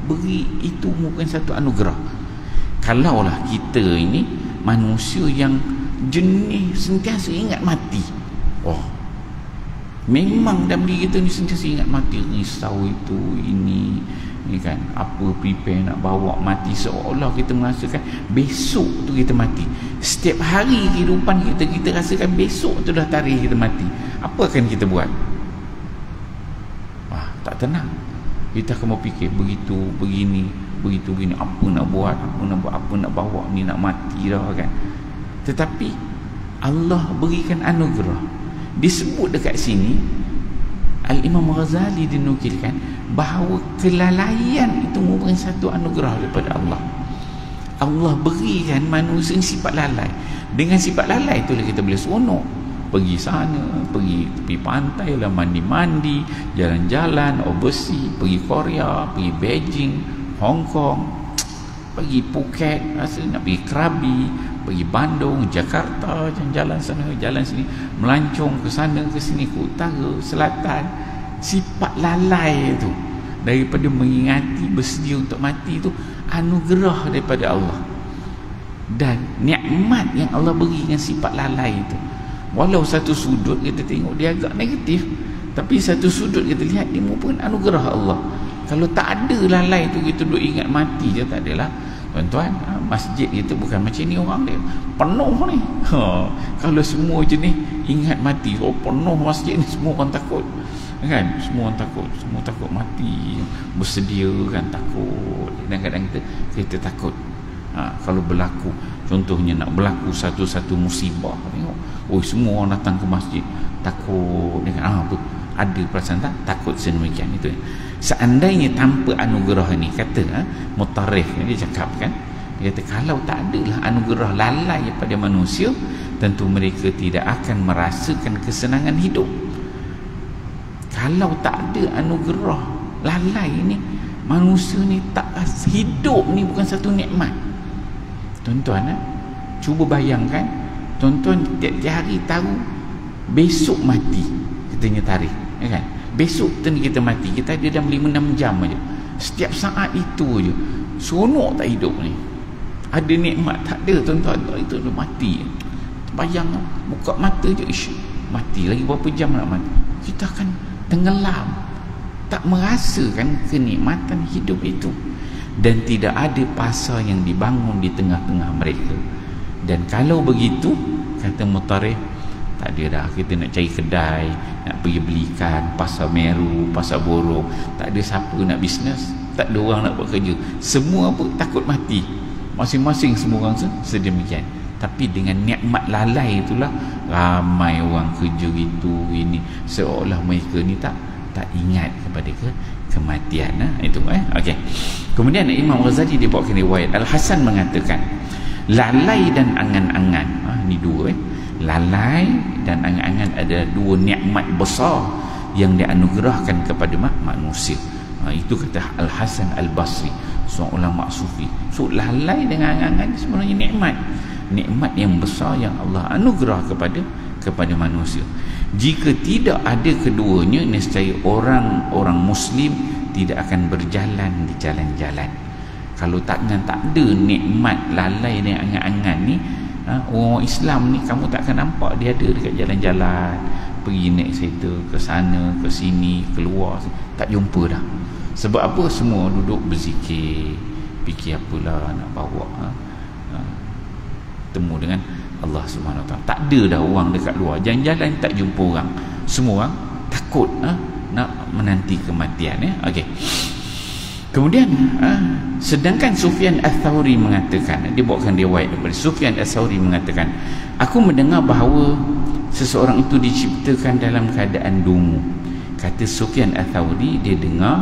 beri itu bukan satu anugerah. Kalaulah kita ini manusia yang jenis sentiasa ingat mati, memang dalam diri kita ni sentiasa ingat mati, risau itu ini kan, apa prepare nak bawa mati, seolah kita merasakan besok tu kita mati. Setiap hari kehidupan kita rasakan besok tu dah tarikh kita mati. Apa akan kita buat? Tak tenang. Kita akan berfikir begitu, begini, apa nak buat, apa nak bawa ni, nak mati dah, kan. Tetapi Allah berikan anugerah. Disebut dekat sini, Al-Imam Ghazali dinukilkan bahawa kelalaian itu merupakan satu anugerah daripada Allah. Allah berikan manusia sifat lalai. Dengan sifat lalai itulah kita boleh seronok, pergi sana, pergi tepi pantai lah, mandi-mandi, jalan-jalan overseas, pergi Korea, pergi Beijing, Hong Kong, pergi Phuket, rasa nak pergi Krabi, pergi Bandung, Jakarta, jalan sana, jalan sini, melancong ke sana, ke sini, ke utara, selatan. Sifat lalai itu, daripada mengingati, bersedia untuk mati, itu anugerah daripada Allah. Dan nikmat yang Allah beri dengan sifat lalai itu, walau satu sudut kita tengok dia agak negatif, tapi satu sudut kita lihat dia merupakan anugerah Allah. Kalau tak ada lalai tu, kita duk ingat mati je, tak adalah. Tuan-tuan, masjid kita bukan macam ni orang dia, penuh ni. Kalau semua jenis ingat mati, penuh masjid ni, semua orang takut, kan? Semua orang takut mati, bersedia, kan, takut. Kadang-kadang kita takut. Kalau berlaku, contohnya nak berlaku satu musibah, tengok, semua orang datang ke masjid, takut, kan? Ada perasaan takut sedemikian itu. Seandainya tanpa anugerah ni, kata Muttarif ni, dia cakap, kan, dia kata kalau tak adalah anugerah lalai pada manusia, tentu mereka tidak akan merasakan kesenangan hidup. Kalau tak ada anugerah lalai ni, manusia ni tak, hidup ni bukan satu nikmat. Tuan-tuan, cuba bayangkan, tuan-tuan tiap-tiap hari tahu besok mati, katanya tarikh, kan? Besok kita mati, kita ada dalam 5-6 jam aja. Setiap saat itu je seronok tak hidup ni. Ada nikmat tak ada, tuan-tuan, itu dah mati. Bayang buka mata je, ish, mati lagi berapa jam nak mati. Kita akan tenggelam, tak merasakan kenikmatan hidup itu. Dan tidak ada pasar yang dibangun di tengah-tengah mereka. Dan kalau begitu, kata Mutarikh, tak ada dah kita nak cari kedai, nak pergi belikan, pasar Meru, pasar Borong, tak ada siapa nak bisnes, tak ada orang nak buat kerja, semua pun takut mati, masing-masing semua orang sedemikian. Tapi dengan nikmat lalai itulah ramai orang kerja gitu ini, seolah mereka ni tak ingat kepada kematian. Itu okey. Kemudian Imam Ghazali dia bawakan riwayat Al-Hasan mengatakan, lalai dan angan-angan, ni dua lalai dan angan-angan adalah dua nikmat besar yang dianugerahkan kepada manusia. Itu kata Al-Hasan Al-Basri, seorang ulama sufi. So lalai dengan angan-angan sebenarnya nikmat yang besar yang Allah anugerah kepada manusia. Jika tidak ada keduanya, nescaya orang muslim tidak akan berjalan di jalan-jalan. Kalau tak ada nikmat lalai dan angan-angan ni, orang Islam ni kamu tak akan nampak dia ada dekat jalan-jalan, pergi naik kereta ke sana ke sini, keluar, tak jumpa dah. Sebab apa? Semua duduk berzikir, fikir apalah nak bawa temu dengan Allah Subhanahu Wa Taala. Tak ada dah orang dekat luar, jalan-jalan tak jumpa orang. Semua orang takut nak menanti kematian. Okey. Kemudian sedangkan Sufyan Ats-Tsauri mengatakan, dia bawakan riwayat daripada Sufyan Ats-Tsauri mengatakan, aku mendengar bahawa seseorang itu diciptakan dalam keadaan dungu. Kata Sufyan Ats-Tsauri, dia dengar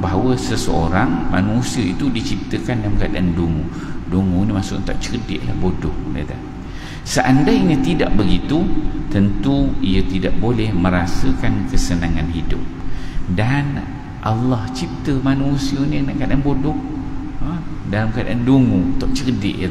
bahawa seseorang manusia itu diciptakan dalam keadaan dungu. Dungu ni maksud tak cerdik lah, bodoh. Seandainya tidak begitu, tentu ia tidak boleh merasakan kesenangan hidup. Dan Allah cipta manusia ni dalam keadaan bodoh, dalam keadaan dungu, tak cerdik.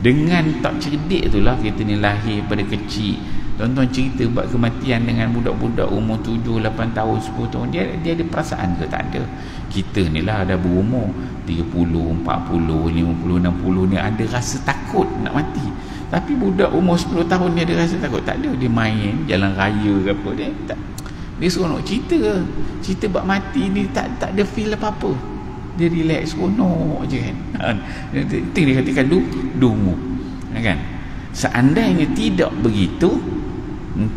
Dengan tak cerdik itulah kita ni lahir pada kecil. Tuan-tuan cerita buat kematian dengan budak-budak umur 7, 8 tahun, 10 tahun, dia ada perasaan ke? Tak ada. Kita ni lah dah berumur 30, 40, 50, 60 ni ada rasa takut nak mati. Tapi budak umur 10 tahun dia ada rasa takut? Tak ada. Dia main jalan raya ke apa, dia seronok cerita buat mati ni, tak ada feel apa-apa. Dia relax, seronok je kan. Itu dia katakan dungu kan. Seandainya tidak begitu,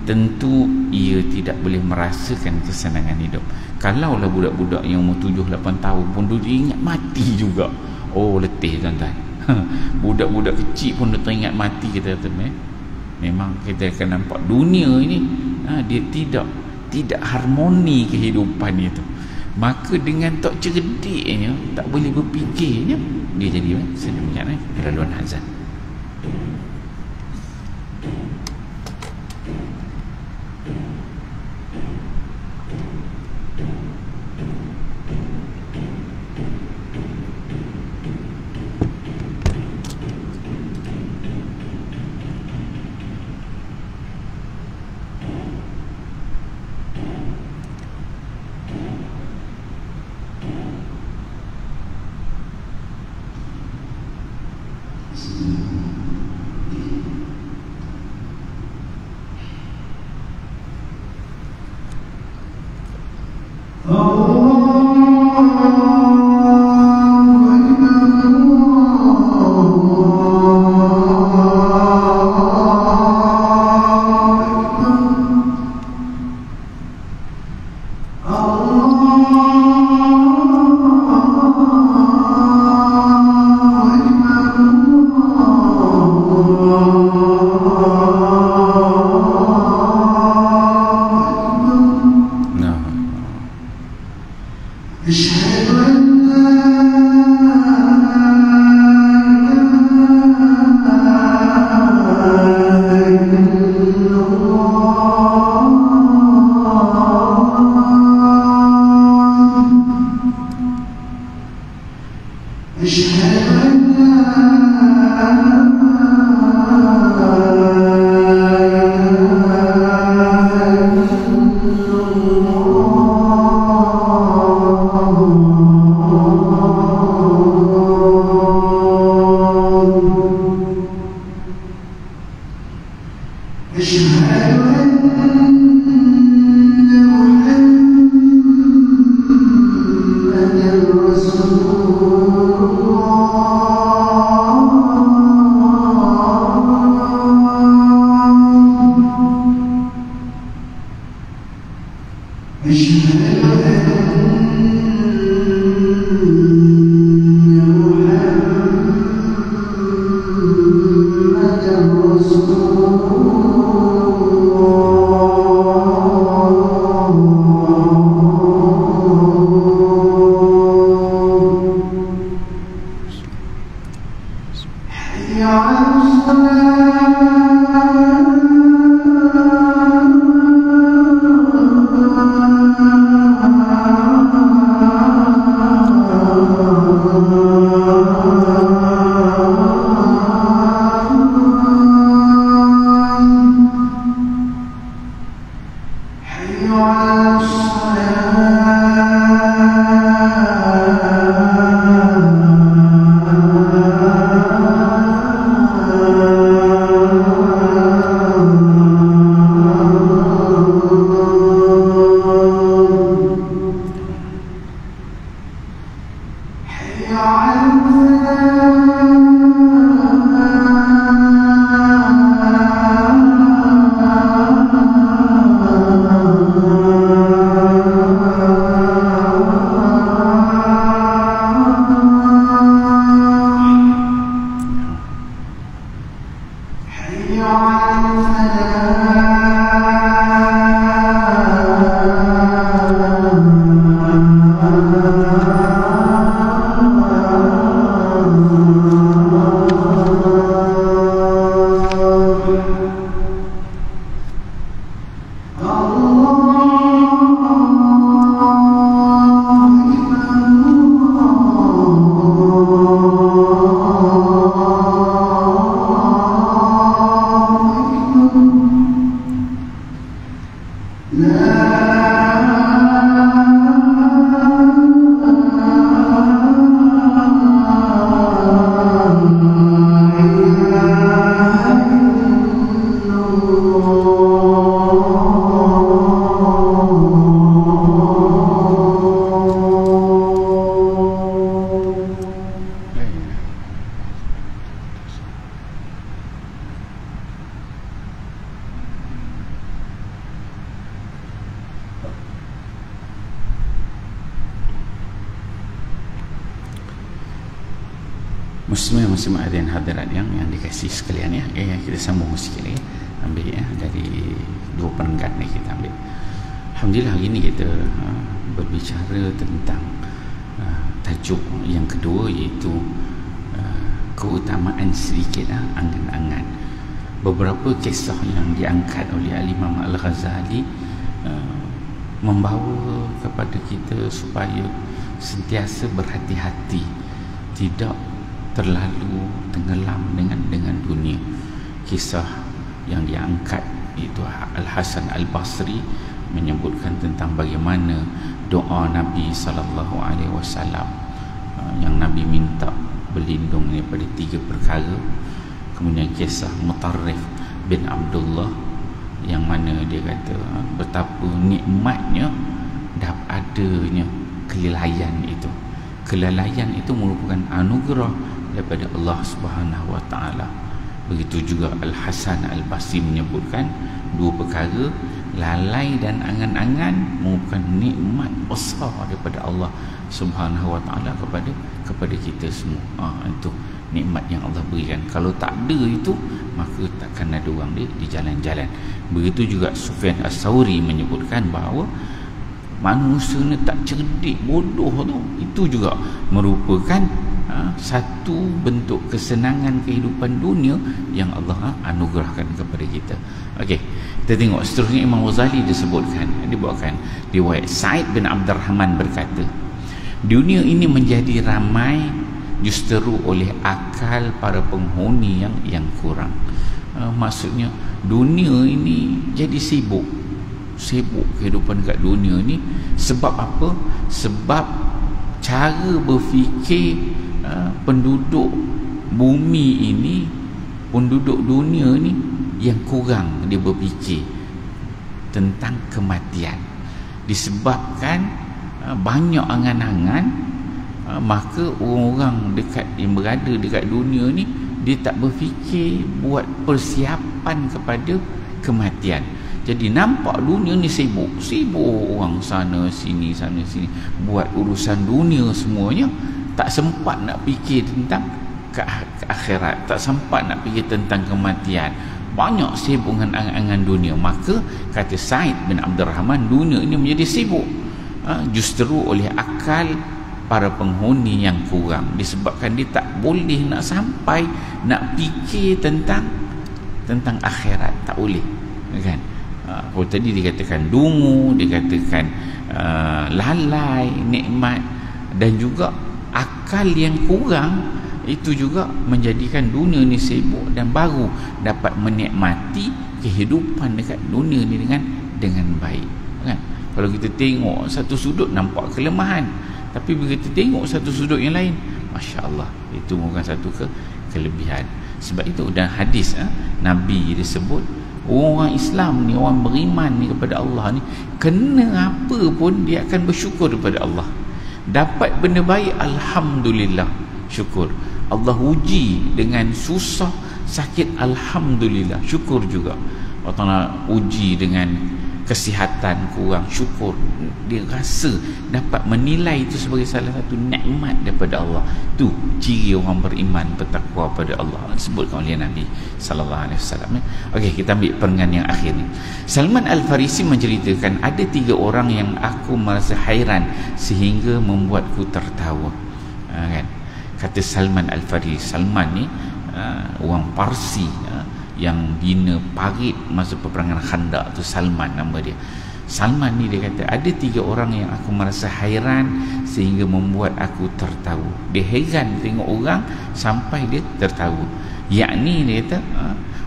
tentu ia tidak boleh merasakan kesenangan hidup. Kalaulah budak-budak yang umur 7, 8 tahun pun dia ingat mati juga, oh letih tuan-tuan. Budak-budak kecil pun dia teringat mati, kita kata memang kita akan nampak dunia ini dia tidak harmoni kehidupan itu. Maka dengan tak cerdiknya, tak boleh berfikirnya, dia jadi sedemikian kelaluan hazan. Muslimin dan hadirat yang dikasihi sekalian ya. Kita sambung sikit lagi. Ambil ya dari dua perenggan ni kita ambil. Alhamdulillah hari ni kita berbicara tentang tajuk yang kedua, iaitu keutamaan sedikit angan-angan. Beberapa kisah yang diangkat oleh Al-Imam Al-Ghazali membawa kepada kita supaya sentiasa berhati-hati, tidak terlalu tenggelam dengan dunia. Kisah yang diangkat itu Al-Hasan Al-Basri menyebutkan tentang bagaimana doa Nabi SAW yang Nabi minta berlindung daripada 3 perkara. Kemudian kisah Mutarrif bin Abdullah yang mana dia kata betapa nikmatnya adanya kelalaian itu. Kelalaian itu merupakan anugerah daripada Allah Subhanahu Wa Taala. Begitu juga Al-Hasan Al-Basri menyebutkan 2 perkara, lalai dan angan-angan merupakan nikmat besar daripada Allah Subhanahu Wa Taala kepada kita semua. Itu nikmat yang Allah berikan. Kalau tak ada itu, maka takkan ada orang di jalan-jalan. Begitu juga Sufyan As-Sauri menyebutkan bahawa manusia ni tak cerdik, bodoh tu, itu juga merupakan satu bentuk kesenangan kehidupan dunia yang Allah anugerahkan kepada kita. Okey, kita tengok seterusnya. Imam Ghazali disebutkan, dibawakan riwayat Sa'id bin Abdurrahman berkata, dunia ini menjadi ramai justru oleh akal para penghuni yang kurang. Maksudnya dunia ini jadi sibuk kehidupan kat dunia ni. Sebab apa? Sebab cara berfikir penduduk bumi ini, penduduk dunia ni yang kurang dia berfikir tentang kematian. Disebabkan banyak angan-angan, maka orang-orang yang berada dekat dunia ni dia tak berfikir buat persiapan kepada kematian. Jadi nampak dunia ni sibuk orang sana sini buat urusan dunia semuanya, tak sempat nak fikir tentang ke akhirat, tak sempat nak fikir tentang kematian. Banyak sibuk dengan angan-angan dunia. Maka kata Sa'id bin Abdurrahman, dunia ini menjadi sibuk justru oleh akal para penghuni yang kurang, disebabkan dia tak boleh nak sampai nak fikir tentang akhirat, tak boleh, kan? Kalau tadi dikatakan dungu, dikatakan lalai nikmat, dan juga akal yang kurang, itu juga menjadikan dunia ni sibuk dan baru dapat menikmati kehidupan dekat dunia ni dengan baik, kan? Kalau kita tengok satu sudut nampak kelemahan, tapi bila kita tengok satu sudut yang lain, Masya Allah, itu bukan satu kelebihan. Sebab itu dalam hadis Nabi disebut orang Islam ni, orang beriman ni kepada Allah ni, kena apa pun dia akan bersyukur kepada Allah. Dapat benda baik, Alhamdulillah, syukur. Allah uji dengan susah, sakit, Alhamdulillah, syukur juga. Allah Ta'ala uji dengan kesihatan kurang, syukur. Dia rasa dapat menilai itu sebagai salah satu nikmat daripada Allah. Tu ciri orang beriman, bertakwa pada Allah, disebutkan oleh Nabi sallallahu alaihi wasallam. Okey, kita ambil perenggan yang akhir ni. Salman Al-Farisi menceritakan, ada 3 orang yang aku merasa hairan sehingga membuatku tertawa. Kan? Kata Salman Al-Farisi. Salman ni orang Parsi, yang bina parit masa peperangan Khandaq tu, Salman nama dia. Salman ni dia kata, ada 3 orang yang aku merasa hairan sehingga membuat aku tertawa. Dia heran tengok orang sampai dia tertawa. Yakni dia kata,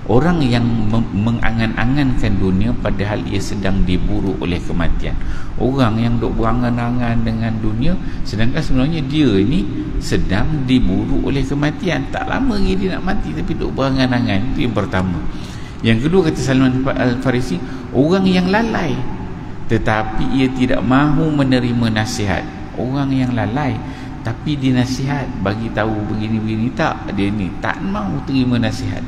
orang yang mengangan-angankan dunia padahal ia sedang diburu oleh kematian. Orang yang duk berangan-angan dengan dunia sedangkan sebenarnya dia ni sedang diburu oleh kematian. Tak lama lagi dia nak mati tapi duk berangan-angan. Itu yang pertama. Yang kedua, kata Salman Al-Farisi, orang yang lalai tetapi ia tidak mahu menerima nasihat. Orang yang lalai tapi dinasihat, bagi tahu begini-begini, tak, dia ni tak mahu terima nasihat.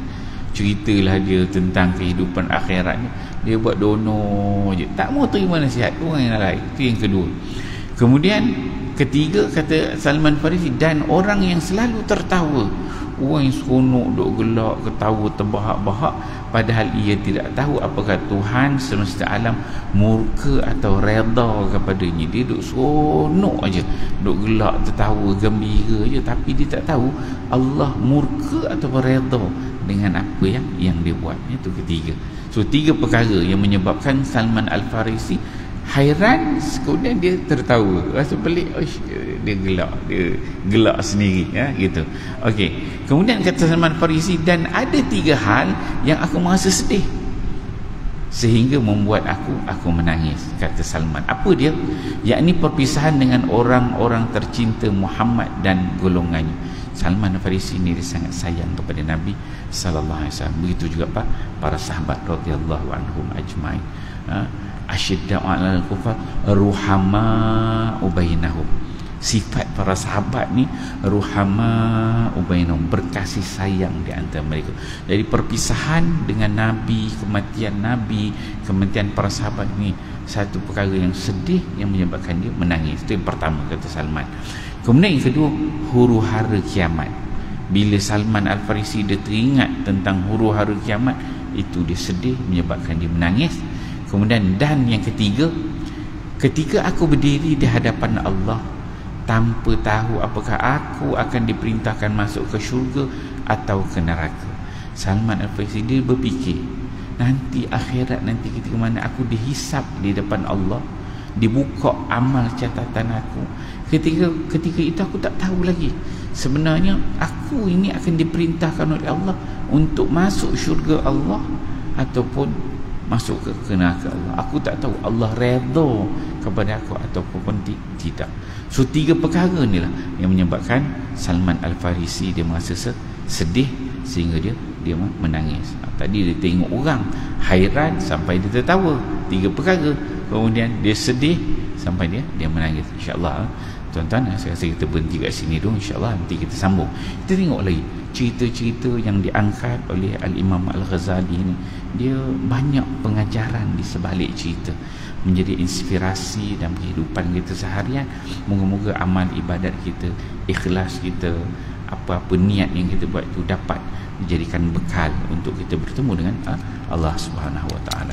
Ceritalah dia tentang kehidupan akhiratnya, dia buat dono je, tak mau terima nasihat. Orang yang lalai. Itu yang kedua. Kemudian ketiga, kata Salman Farisi, dan orang yang selalu tertawa. Orang yang seronok duk gelak, ketawa terbahak-bahak, padahal ia tidak tahu apakah Tuhan semesta alam murka atau redha kepadanya. Dia duk seronok aja, duk gelak, tertawa, gembira je, tapi dia tak tahu Allah murka atau redha dengan apa yang dia buat. Itu ketiga. So 3 perkara yang menyebabkan Salman Al-Farisi hairan, kemudian dia tertawa, rasa pelik, dia gelak sendiri, gitu. Okey. Kemudian kata Salman Al-Farisi, dan ada 3 hal yang aku merasa sedih sehingga membuat aku menangis. Kata Salman, apa dia? Yakni perpisahan dengan orang-orang tercinta Muhammad dan golongannya. Salman Al-Farisi ni dia sangat sayang kepada Nabi sallallahu alaihi wasallam. Begitu juga para sahabat radhiyallahu anhum ajmain. Asyidda'u 'alal kufar ruhama'u bainahum. Sifat para sahabat ni ruhama'u bainahum, berkasih sayang di antara mereka. Jadi perpisahan dengan Nabi, kematian para sahabat ni satu perkara yang sedih yang menyebabkan dia menangis. Itu yang pertama, kata Salman. Kemudian yang kedua, huru-hara kiamat. Bila Salman Al-Farisi dia teringat tentang huru-hara kiamat, itu dia sedih, menyebabkan dia menangis. Kemudian, dan yang ketiga, ketika aku berdiri di hadapan Allah tanpa tahu apakah aku akan diperintahkan masuk ke syurga atau ke neraka. Salman Al-Farisi dia berfikir, nanti akhirat, nanti ketika mana aku dihisap di depan Allah, dibuka amal catatan aku, ketika itu aku tak tahu lagi sebenarnya aku ini akan diperintahkan oleh Allah untuk masuk syurga Allah ataupun masuk ke neraka Allah. Aku tak tahu Allah redha kepada aku ataupun tidak. So 3 perkara ni lah yang menyebabkan Salman Al-Farisi dia merasa sedih sehingga dia menangis. Tadi dia tengok orang hairan sampai dia tertawa, 3 perkara. Kemudian dia sedih sampai dia menangis. InsyaAllah tuan-tuan, saya rasa kita berhenti kat sini dulu. InsyaAllah nanti kita sambung. Kita tengok lagi cerita-cerita yang diangkat oleh Al-Imam Al-Ghazali ni. Dia banyak pengajaran di sebalik cerita, menjadi inspirasi dalam kehidupan kita seharian. Moga-moga amal ibadat kita, ikhlas kita, apa-apa niat yang kita buat itu dapat dijadikan bekal untuk kita bertemu dengan Allah Subhanahu wa taala.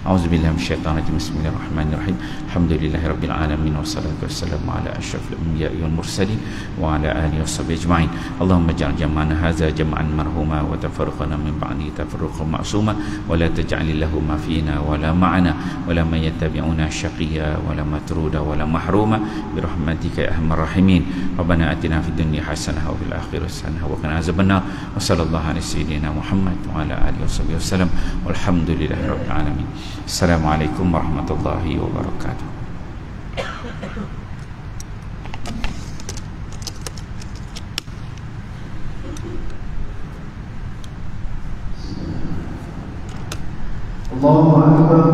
Auzubillahi minasyaitonir rajim. Bismillahirrahmanirrahim. Alhamdulillahirabbil alamin wassalatu wassalamu ala asyrafil anbiya'i wal mursalin wa ala alihi washabihi ajmain. Allahumma ij'al jam'ana hadza jam'an marhuma wa tafarraqana min ba'di tafarruqan ma'suma wa la taj'al lahum fina wa la ma'ana wa la man yattabi'una syaqiyya wa la matruda wa la mahruma bi rahmatika ya arhamar rahimin. Rabbana atina fid dunya hasanah wa fil akhirati hasanah wa qina azabannar. Wa sallallahu ala sayyidina Muhammad wa ala alihi washabihi wasallam. Walhamdulillahirabbil alamin. Assalamualaikum warahmatullahi wabarakatuh. Allahu akbar.